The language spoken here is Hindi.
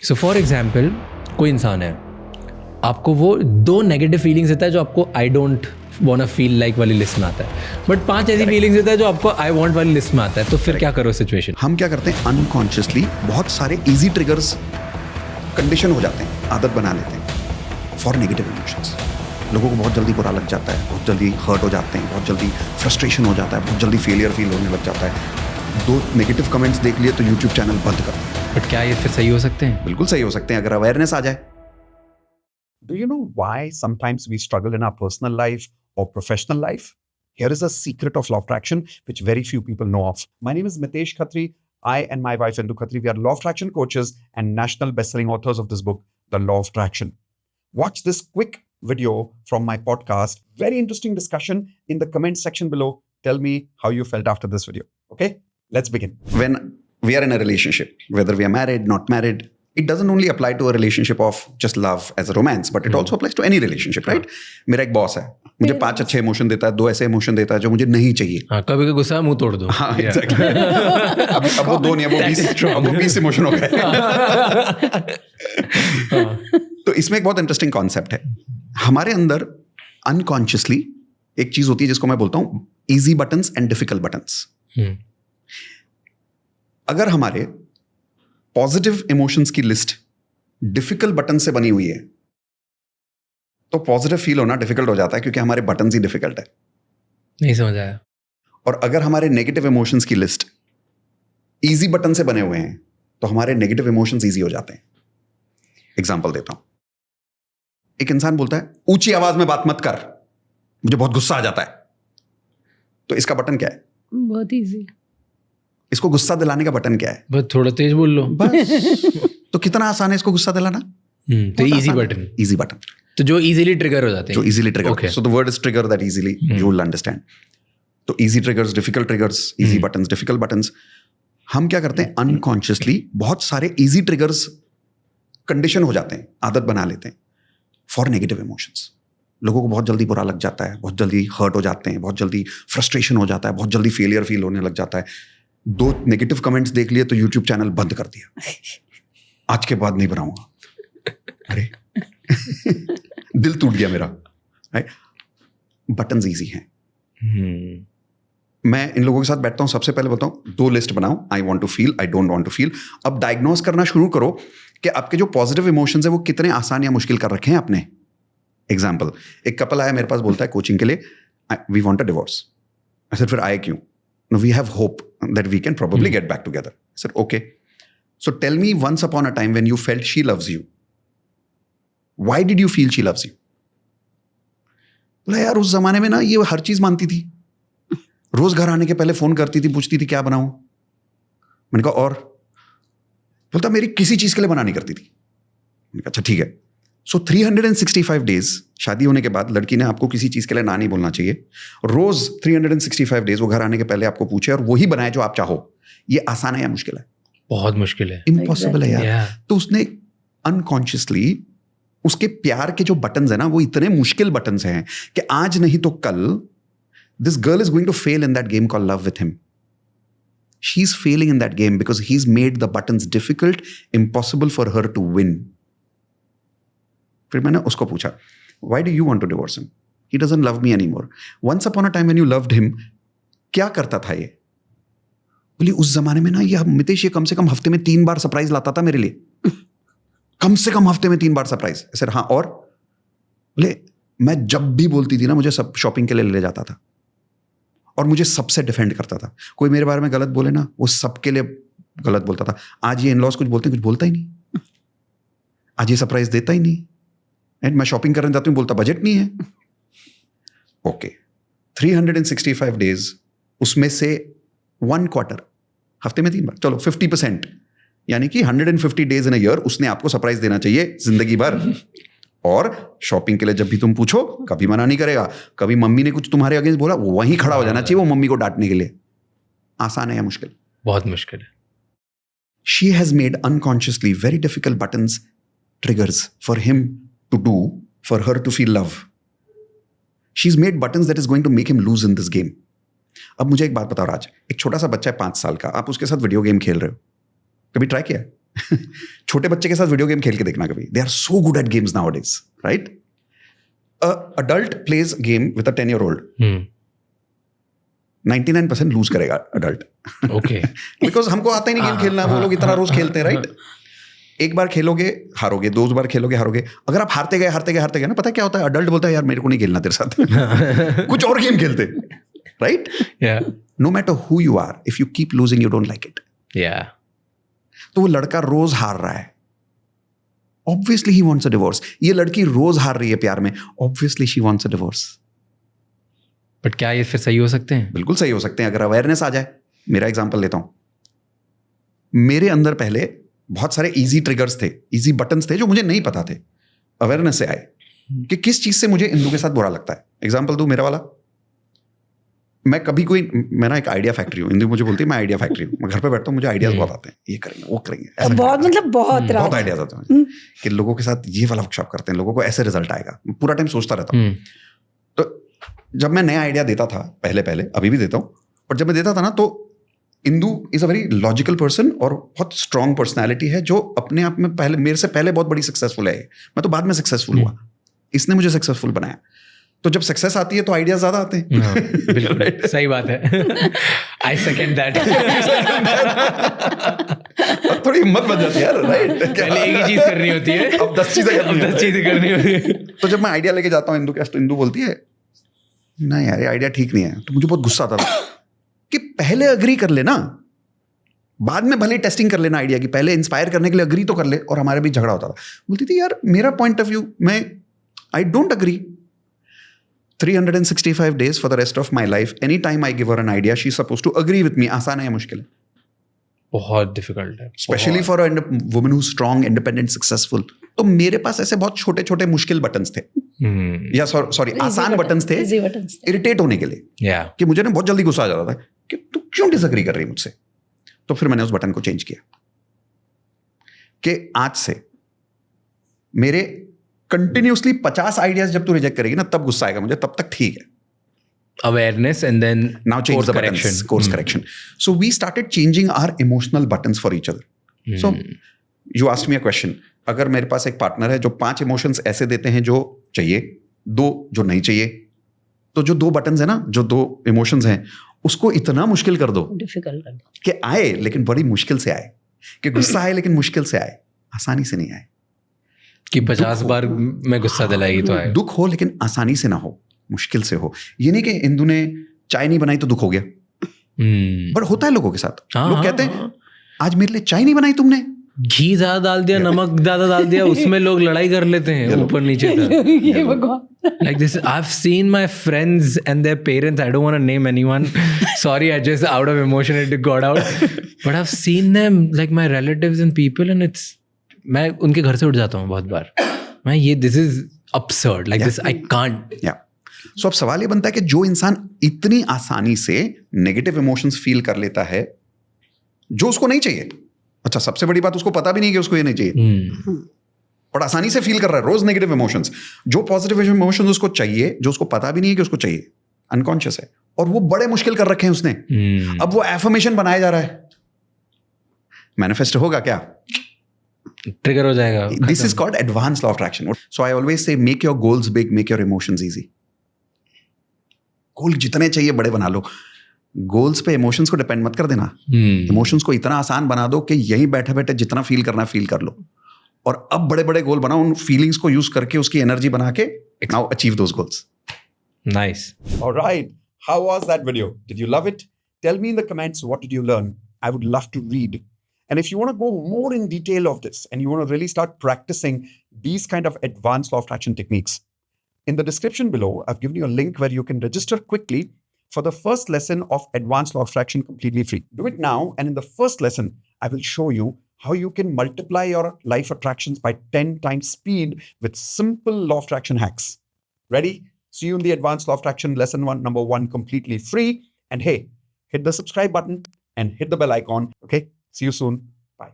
सो फॉर एग्जाम्पल कोई इंसान है, आपको वो 2 नेगेटिव फीलिंग्स देता है जो आपको आई डोंट वांट फील लाइक वाली लिस्ट में आता है, बट 5 ऐसी फीलिंग्स देता है जो आपको आई वांट वाली लिस्ट में आता है। तो फिर क्या करो सिचुएशन? हम क्या करते हैं, अनकॉन्शियसली बहुत सारे इजी ट्रिगर्स कंडीशन हो जाते हैं, आदत बना लेते हैं फॉर नेगेटिव इमोशंस। लोगों को बहुत जल्दी बुरा लग जाता है, बहुत जल्दी हर्ट हो जाते हैं, बहुत जल्दी फ्रस्ट्रेशन हो जाता है, बहुत जल्दी फेलियर फील होने लग जाता है। 2 नेगेटिव कमेंट्स देख लिए तो यूट्यूब चैनल बंद कर दो। बट क्या ये फिर सही हो सकते हैं? बिल्कुल सही हो सकते हैं अगर अवेयरनेस आ जाए। Do you know why sometimes we struggle in our personal life or professional life? Here is a secret of law of attraction which very few people know of. My name is Mitesh Khatri. I and my wife Indu Khatri, we are law of attraction coaches and national best-selling authors of this book, The Law of Attraction. Watch this quick video from my podcast. Very interesting discussion in the comment section below. Tell me how you felt after this video. Okay, let's begin. When we are in a relationship, whether we are married, not married, it doesn't only apply to a relationship of just love as a romance, but it also applies to any relationship, right? मेरा एक बॉस है, मुझे 5 अच्छे इमोशन देता है, 2 ऐसे इमोशन देता है जो मुझे नहीं चाहिए। हाँ, कभी गुस्सा मुंह तोड़ दो। हाँ, exactly. अब वो 2 नहीं, अब वो 20 इमोशन हो गए। तो इसमें एक बहुत इंटरेस्टिंग कॉन्सेप्ट है। हमारे अंदर अनकॉन्शियसली एक चीज होती है जिसको मैं बोलता हूँ easy buttons and difficult buttons. अगर हमारे पॉजिटिव इमोशंस की लिस्ट डिफिकल्ट बटन से बनी हुई है तो पॉजिटिव फील होना डिफिकल्ट हो जाता है क्योंकि हमारे बटन ही डिफिकल्ट है। नहीं समझ आया। और अगर हमारे नेगेटिव इमोशंस की लिस्ट इजी बटन से बने हुए हैं तो हमारे नेगेटिव इमोशंस इजी हो जाते हैं। एग्जांपल देता हूं, एक इंसान बोलता है ऊंची आवाज में बात मत कर, मुझे बहुत गुस्सा आ जाता है। तो इसका बटन क्या है? बहुत इजी। इसको गुस्सा दिलाने का बटन क्या है? बस थोड़ा तेज बोल लो बस। तो कितना आसान है इसको गुस्सा दिलाना? तो इजी बटन। इजी बटन, तो जो इजीली ट्रिगर हो जाते हैं। जो easily trigger. So the word is trigger that easily you will understand. तो easy triggers, difficult triggers, easy buttons, difficult buttons. हम क्या करते हैं, अनकॉन्शियसली बहुत सारे इजी ट्रिगर्स कंडीशन हो जाते हैं, आदत बना लेते हैं फॉर नेगेटिव इमोशंस। लोगों को बहुत जल्दी बुरा लग जाता है, बहुत जल्दी हर्ट हो जाते हैं, बहुत जल्दी फ्रस्ट्रेशन हो जाता है, बहुत जल्दी फेलियर फील होने लग जाता है। 2 नेगेटिव कमेंट्स देख लिए तो यूट्यूब चैनल बंद कर दिया, आज के बाद नहीं बनाऊंगा। अरे दिल टूट गया मेरा। बटन्स इजी हैं। मैं इन लोगों के साथ बैठता हूं, सबसे पहले बताऊं 2 लिस्ट बनाओ, I want to feel, I don't want to feel. अब डायग्नोस करना शुरू करो कि आपके जो पॉजिटिव इमोशंस है वो कितने आसान या मुश्किल कर रखे हैं आपने। एग्जाम्पल, एक कपल आया मेरे पास, बोलता है कोचिंग के लिए we want a divorce. I said, फिर आए क्यों? No, we have hope that we can probably get back together. I said, okay. So tell me once upon a time when you felt she loves you. Why did you feel she loves you? बोला यार उस जमाने में ना ये हर चीज मानती थी, रोज घर आने के पहले फोन करती थी, पूछती थी क्या बनाऊं। मैंने कहा और? बोलता मेरी किसी चीज के लिए मना नहीं करती थी। मैंने कहा अच्छा ठीक है। सो 365 डेज शादी होने के बाद लड़की ने आपको किसी चीज के लिए ना नहीं बोलना चाहिए। रोज 365 डेज वो घर आने के पहले आपको पूछे और वही बनाए जो आप चाहो। ये आसान है या मुश्किल है? बहुत मुश्किल है, इम्पॉसिबल है यार। तो उसने अनकॉन्शियसली उसके प्यार के जो बटन्स है ना वो इतने मुश्किल बटन्स हैं कि आज नहीं तो कल this girl is going to fail in that game called love with him. She is failing in that game because he is made the buttons difficult, impossible for her to win. फिर मैंने उसको पूछा why do you want to divorce him? He doesn't love me anymore. Once upon a time when you loved him, क्या करता था ये? बोली उस जमाने में ना ये मितेश ये कम से कम हफ्ते में 3 बार सरप्राइज लाता था मेरे लिए। कम से कम हफ्ते में 3 बार सरप्राइज। सर हाँ और? बोले मैं जब भी बोलती थी ना मुझे सब शॉपिंग के लिए ले जाता था और मुझे सबसे डिफेंड करता था। कोई मेरे बारे में गलत बोले ना वो सबके लिए गलत बोलता था। आज ये इन-लॉज कुछ बोलते हैं, कुछ बोलता ही नहीं। आज ये सरप्राइज देता ही नहीं। एंड मैं शॉपिंग करने जाती हूँ, बोलता बजट नहीं है। ओके 365 डेज, उसमें से 1 क्वार्टर हफ्ते में 3 बार, चलो 50%, यानी कि 150 डेज इन अ ईयर उसने आपको सरप्राइज देना चाहिए जिंदगी भर। और शॉपिंग के लिए जब भी तुम पूछो कभी मना नहीं करेगा। कभी मम्मी ने कुछ तुम्हारे अगेंस्ट बोला वो वहीं खड़ा हो जाना चाहिए वो मम्मी को डांटने के लिए। आसान है या मुश्किल? बहुत मुश्किल है। She has made unconsciously very difficult buttons, triggers for him to do, for her to feel love. She's made buttons that is going to make him lose in this game. अब मुझे एक बात बताओ राज, एक छोटा सा बच्चा है 5 साल का, आप उसके साथ वीडियो गेम खेल रहे हो, कभी ट्राई किया? छोटे बच्चे के साथ वीडियो गेम खेल के देखना कभी. They are so good at games nowadays, right? A adult plays game with a 10-year-old. 99% lose करेगा अडल्ट. ओके. बिकॉज हमको आता ही नहीं गेम खेलना. वो लोग इतना रोज खेलते हैं, राइट? एक बार खेलोगे हारोगे, 2 बार खेलोगे हारोगे. अगर आप हारते गए ना, पता है क्या होता है? अडल्ट बोलता है यार मेरे को नहीं खेलना तेरे साथ. कुछ और गेम खेलते, right? No matter who you are, if you keep losing you don't like it. तो वो लड़का रोज हार रहा है, obviously he wants a divorce. ये लड़की रोज हार रही है प्यार में, obviously she wants a divorce. But क्या ये फिर सही हो सकते हैं? बिल्कुल सही हो सकते हैं अगर अवेयरनेस आ जाए. मेरा एग्जांपल लेता हूं. मेरे अंदर पहले बहुत सारे इजी ट्रिगर्स थे, इजी बटन्स थे जो मुझे नहीं पता थे. अवेयरनेस से आए कि किस चीज से मुझे इंदु के साथ बुरा लगता है. एग्जांपल दूं मेरा वाला. मैं कभी मैं ना एक आइडिया फैक्ट्री हूँ. इंदु मुझे बोलती है मैं आइडिया फैक्ट्री हूँ. मैं घर पे बैठता हूँ, मुझे आइडियाज बहुत आते हैं. ये करेंगे, वो करेंगे, ऐसा बहुत करेंगे. मतलब बहुत आइडियाज आते हैं कि लोगों के साथ ये वाला वर्कशॉप करते हैं, लोगों को ऐसे रिजल्ट आएगा. मैं पूरा टाइम सोचता रहता हूँ. तो जब मैं नया आइडिया देता था पहले अभी भी देता हूँ, पर जब मैं देता था ना तो Indu is a very logical person और बहुत स्ट्रॉन्ग पर्सनैलिटी है जो अपने आप में मेरे से पहले बहुत बड़ी सक्सेसफुल है. मैं तो बाद में सक्सेसफुल हुआ, इसने मुझे सक्सेसफुल बनाया. तो जब सक्सेस आती है तो आइडियाज ज्यादा आते हैं. बिल्कुल right. सही बात है. आई सेकंड दैट. थोड़ी हिम्मत बन जाती है यार, राइट? पहले एक ही चीज करनी होती है, अब 10 चीजें करनी होती है. तो जब मैं आइडिया लेके जाता हूँ इंदु के पास, तो इंदु बोलती है नहीं यार ये आइडिया ठीक नहीं है. तो मुझे बहुत गुस्सा आता था कि पहले अग्री कर लेना, बाद में भले टेस्टिंग कर लेना आइडिया की. पहले इंस्पायर करने के लिए अग्री तो कर ले. और हमारे बीच झगड़ा होता था. बोलती थी यार मेरा पॉइंट ऑफ व्यू, मैं I don't agree. 365 days for the rest of my life. Anytime I give her an idea, she's supposed to agree with me. आसान है या मुश्किल है? बहुत डिफिकल्ट है. Especially for a woman who's strong, independent, successful. तो मेरे पास ऐसे बहुत छोटे छोटे मुश्किल बटन्स थे, या सॉरी आसान बटन्स थे इरिटेट होने के लिए. कि मुझे ना बहुत जल्दी गुस्सा आ जाता था कि तू क्यों डिसएग्री कर रही है मुझसे. तो फिर मैंने उस बटन को चेंज किया कि आज से मेरे कंटिन्यूसली 50 आइडियाज जब तू रिजेक्ट करेगी ना तब गुस्सा आएगा मुझे, तब तक ठीक है. Awareness and then now change the buttons, course correction. So we started changing our emotional buttons for each other. So you asked me a question. अगर मेरे पास एक पार्टनर है जो 5 इमोशंस ऐसे देते हैं जो चाहिए, 2 जो नहीं चाहिए, तो जो 2 बटन्स है ना, जो 2 इमोशंस हैं, उसको इतना मुश्किल कर दो कि आए लेकिन बड़ी मुश्किल से आए, कि गुस्सा आए लेकिन मुश्किल से आए, आसानी से नहीं आए. कि 50 बार मैं गुस्सा दिलाएगी तो आए. दुख हो लेकिन आसानी से ना हो, मुश्किल से हो. ये नहीं कि इंदु ने चाय नहीं बनाई तो दुख हो गया. बट होता है लोगों के साथ. लोग कहते हैं आज मेरे लिए चाय नहीं बनाई तुमने, घी ज्यादा डाल दिया, नमक ज्यादा डाल दिया, उसमें लोग लड़ाई कर लेते हैं ऊपर नीचे तक. Like this, I've seen my friends and their parents. I don't want to name anyone. Sorry, I just out of emotion it got out. But I've seen them, like my relatives and people, and मैं उनके घर से उठ जाता हूँ बहुत बार. मैं ये this is absurd. Like this, I can't. Yeah. So अब सवाल ये बनता है कि जो इंसान इतनी आसानी से नेगेटिव इमोशंस फील कर लेता है जो उसको नहीं चाहिए. अच्छा, सबसे बड़ी बात उसको पता भी नहीं कि उसको ये नहीं चाहिए, और आसानी से फील कर रहा है रोज नेगेटिव इमोशंस. जो पॉजिटिव इमोशंस उसको चाहिए, जो उसको पता भी नहीं है कि उसको चाहिए, अनकॉन्शियस है, और वो बड़े मुश्किल कर रखे हैं उसने. अब वो एफर्मेशन बनाया जा रहा है, मैनिफेस्ट होगा क्या, ट्रिगर हो जाएगा. This is called advance law of attraction. So I always say make your goals big, make your emotions easy. Goal जितने चाहिए बड़े बना लो, गोल्स पे इमोशंस को डिपेंड मत कर देना. इमोशंस को इतना आसान बना दो कि यहीं बैठे बैठे जितना फील करना फील कर लो, और अब बड़े बड़े गोल बनाओ, उन फीलिंग्स को यूज करके उसकी एनर्जी बना के now achieve those goals. Nice. All right. How was that video? Did you love it? Tell me in the comments, what did you learn? I would love to read. And if you want to go more in detail of this and you want to really start practicing these kind of advanced law of attraction techniques, in the description below, I've given you a link where you can register quickly for the first lesson of advanced law of attraction completely free. Do it now, and in the first lesson, I will show you how you can multiply your life attractions by 10 times speed with simple law of attraction hacks. Ready? See you in the advanced law of attraction lesson number 1 completely free. And hey, hit the subscribe button and hit the bell icon. Okay? See you soon. Bye.